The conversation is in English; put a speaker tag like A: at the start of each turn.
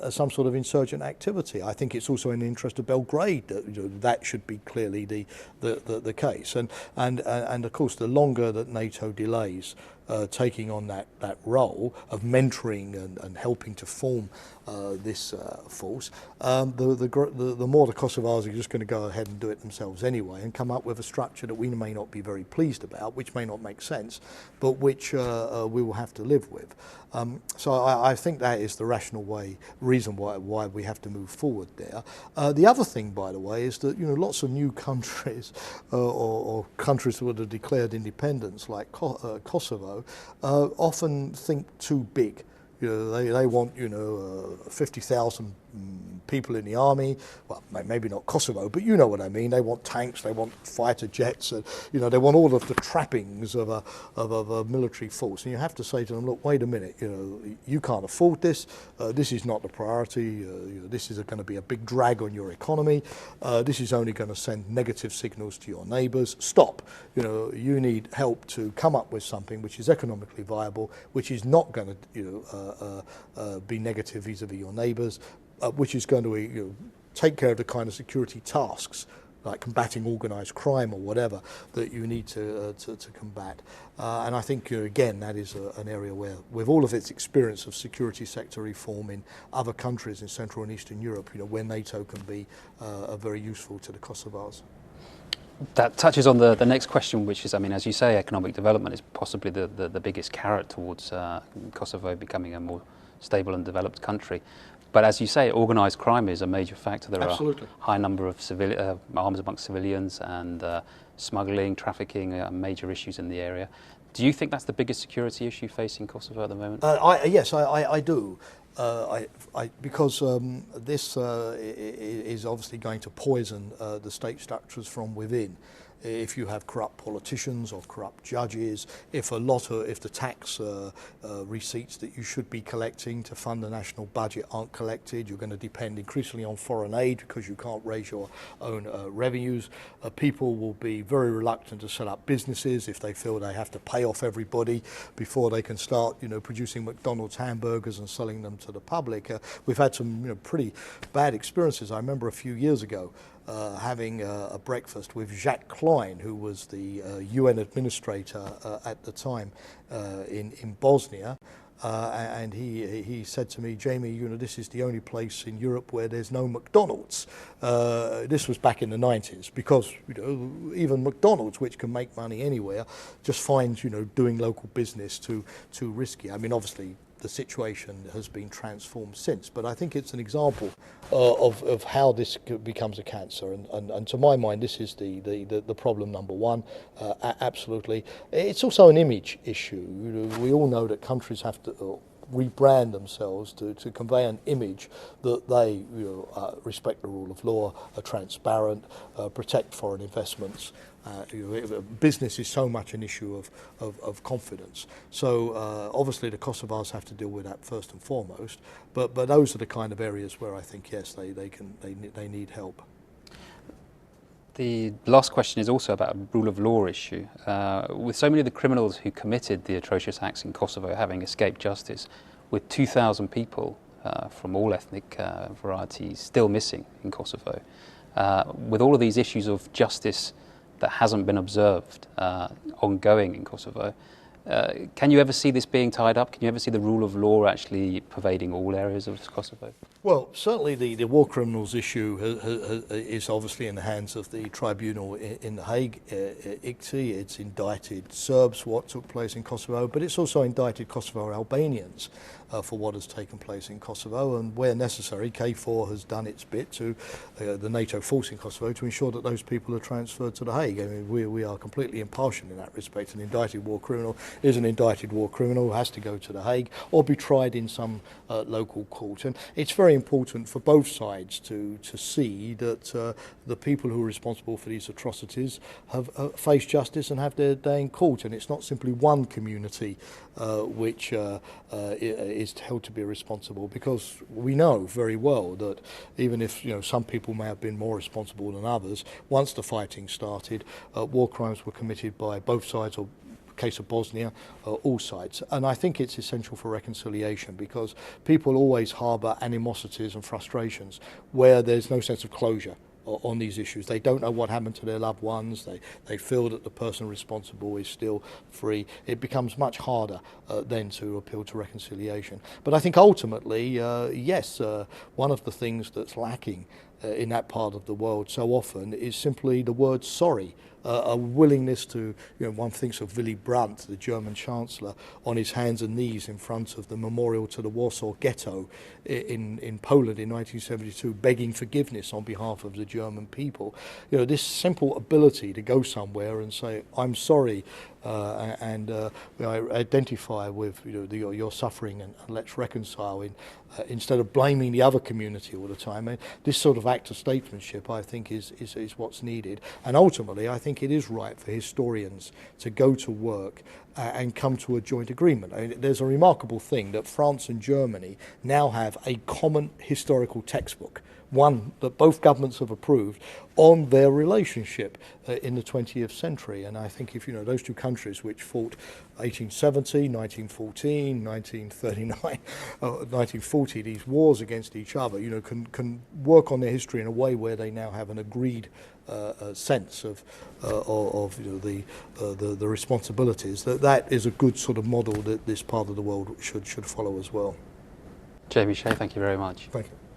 A: some sort of insurgent activity. I think it's also in the interest of Belgrade that that should be clearly the case. And of course, the longer that NATO delays taking on that role of mentoring and helping to form this force, the more the Kosovars are just going to go ahead and do it themselves anyway and come up with a structure that we may not be very pleased about, which may not make sense, but which we will have to live with. So I think that is the rational reason why we have to move forward there. The other thing, by the way, is that lots of new countries or countries that have declared independence, like Kosovo, often think too big. They want 50,000 people in the army. Well, maybe not Kosovo, but you know what I mean. They want tanks, they want fighter jets, and they want all of the trappings of a military force. And you have to say to them, look, wait a minute, you can't afford this. This is not the priority. This is going to be a big drag on your economy. This is only going to send negative signals to your neighbours. Stop. You need help to come up with something which is economically viable, which is not going to be negative vis-a-vis your neighbours, which is going to take care of the kind of security tasks like combating organised crime or whatever that you need to combat. And I think, again, that is an area where, with all of its experience of security sector reform in other countries in Central and Eastern Europe, where NATO can be very useful to the Kosovars.
B: That touches on the next question, which is, as you say, economic development is possibly the biggest carrot towards Kosovo becoming a more stable and developed country. But as you say, organised crime is a major factor. There
A: Absolutely.
B: are a high number of arms amongst civilians, and smuggling, trafficking are major issues in the area. Do you think that's the biggest security issue facing Kosovo at the moment?
A: Yes, I do. Because this is obviously going to poison the state structures from within. If you have corrupt politicians or corrupt judges, if the tax receipts that you should be collecting to fund the national budget aren't collected, you're going to depend increasingly on foreign aid because you can't raise your own revenues. People will be very reluctant to set up businesses if they feel they have to pay off everybody before they can start, producing McDonald's hamburgers and selling them to the public. We've had some, pretty bad experiences. I remember a few years ago having a breakfast with Jacques Klein, who was the UN administrator at the time in Bosnia, and he said to me, Jamie, this is the only place in Europe where there's no McDonald's. This was back in the 90s, because even McDonald's, which can make money anywhere, just finds doing local business too risky. Obviously the situation has been transformed since, but I think it's an example of how this becomes a cancer, and to my mind this is the problem number one. Absolutely. It's also an image issue. We all know that countries have to rebrand themselves to convey an image that they respect the rule of law, are transparent, protect foreign investments. Business is so much an issue of confidence. So obviously the Kosovars have to deal with that first and foremost. But those are the kind of areas where I think, yes, they need help.
B: The last question is also about a rule of law issue. With so many of the criminals who committed the atrocious acts in Kosovo having escaped justice, with 2,000 people from all ethnic varieties still missing in Kosovo, with all of these issues of justice that hasn't been observed ongoing in Kosovo, can you ever see this being tied up? Can you ever see the rule of law actually pervading all areas of Kosovo?
A: Well, certainly the war criminals issue is obviously in the hands of the tribunal in The Hague, ICTY. It's indicted Serbs for what took place in Kosovo, but it's also indicted Kosovo Albanians for what has taken place in Kosovo, and where necessary, KFOR has done its bit to the NATO force in Kosovo to ensure that those people are transferred to The Hague. We are completely impartial in that respect. An indicted war criminal is an indicted war criminal, has to go to The Hague or be tried in some local court. And it's very important for both sides to see that the people who are responsible for these atrocities have faced justice and have their day in court, and it's not simply one community which is held to be responsible, because we know very well that even if some people may have been more responsible than others, once the fighting started, war crimes were committed by both sides, or case of Bosnia, all sides. And I think it's essential for reconciliation, because people always harbour animosities and frustrations where there's no sense of closure on these issues. They don't know what happened to their loved ones. They feel that the person responsible is still free. It becomes much harder then to appeal to reconciliation. But I think ultimately, yes, one of the things that's lacking in that part of the world so often is simply the word sorry. A willingness to, one thinks of Willy Brandt, the German Chancellor, on his hands and knees in front of the memorial to the Warsaw Ghetto in Poland in 1972, begging forgiveness on behalf of the German people. This simple ability to go somewhere and say, I'm sorry, and I identify with your suffering, and let's reconcile, instead of blaming the other community all the time. And this sort of act of statesmanship, I think, is what's needed. And ultimately, I think it is right for historians to go to work and come to a joint agreement. I mean, there's a remarkable thing that France and Germany now have a common historical textbook, one that both governments have approved, on their relationship in the 20th century. And I think if those two countries which fought 1870, 1914, 1939, 1940, these wars against each other, can work on their history in a way where they now have an agreed sense of the responsibilities, that is a good sort of model that this part of the world should follow as well.
B: Jamie Shea, thank you very much.
A: Thank you.